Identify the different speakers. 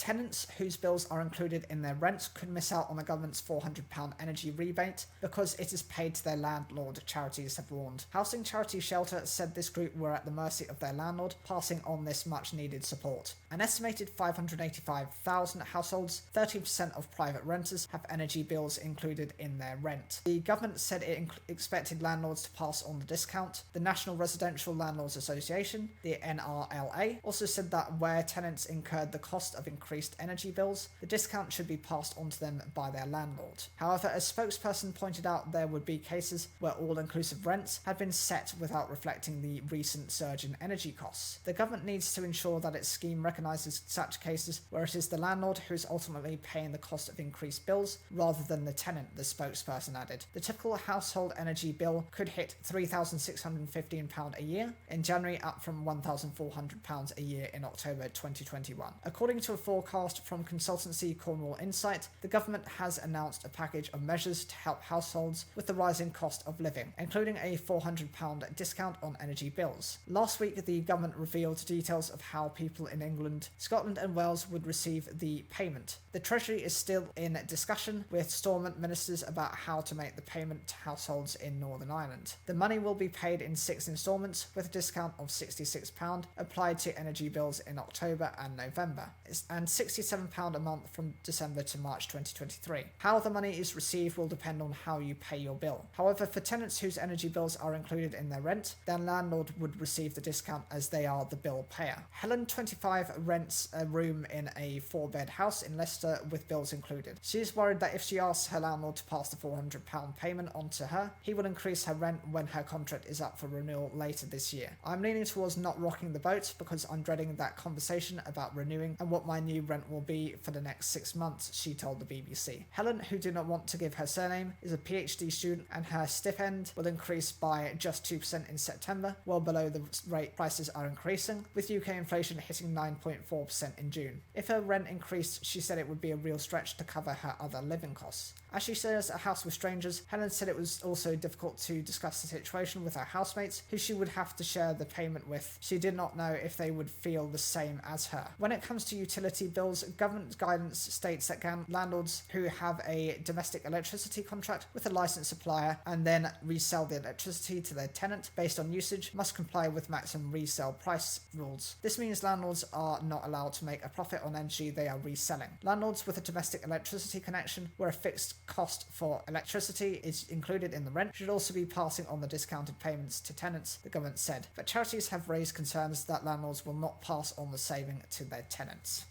Speaker 1: Tenants whose bills are included in their rent could miss out on the government's £400 energy rebate because it is paid to their landlord, Charities have warned. Housing Charity Shelter said this group were at the mercy of their landlord, passing on this much needed support. An estimated 585,000 households, 30% of private renters, have energy bills included in their rent. The government said it expected landlords to pass on the discount. The National Residential Landlords Association, the NRLA, also said that where tenants incurred the cost of increased energy bills, the discount should be passed on to them by their landlord. However, a spokesperson pointed out there would be cases where all-inclusive rents had been set without reflecting the recent surge in energy costs. The government needs to ensure that its scheme recognises such cases where it is the landlord who is ultimately paying the cost of increased bills rather than the tenant, the spokesperson added. The typical household energy bill could hit £3,615 a year in January, up from £1,400 a year in October 2021. According to a forecast from consultancy Cornwall Insight, the government has announced a package of measures to help households with the rising cost of living, including a £400 discount on energy bills. Last week, the government revealed details of how people in England, Scotland and Wales would receive the payment. The Treasury is still in discussion with Stormont ministers about how to make the payment to households in Northern Ireland. The money will be paid in 6 instalments with a discount of £66 applied to energy bills in October and November, and £67 a month from December to March 2023. How the money is received will depend on how you pay your bill. However, for tenants whose energy bills are included in their rent, their landlord would receive the discount as they are the bill payer. Helen, 25, rents a room in a 4-bed house in Leicester with bills included. She is worried that if she asks her landlord to pass the £400 payment on to her, he will increase her rent when her contract is up for renewal later this year. I'm leaning towards not rocking the boat because I'm dreading that conversation about renewing and what my new rent will be for the next 6 months, she told the BBC. Helen, who did not want to give her surname, is a PhD student and her stipend will increase by just 2% in September, well below the rate prices are increasing, with UK inflation hitting 9.4% in June. If her rent increased, she said it would be a real stretch to cover her other living costs. As she shares a house with strangers, Helen said it was also difficult to discuss the situation with her housemates, who she would have to share the payment with. She did not know if they would feel the same as her. When it comes to utility bills, government guidance states that landlords who have a domestic electricity contract with a licensed supplier and then resell the electricity to their tenant based on usage must comply with maximum resale price rules. This means landlords are not allowed to make a profit on energy they are reselling. Landlords with a domestic electricity connection where a fixed cost for electricity is included in the rent should also be passing on the discounted payments to tenants, the government said. But charities have raised concerns that landlords will not pass on the saving to their tenants.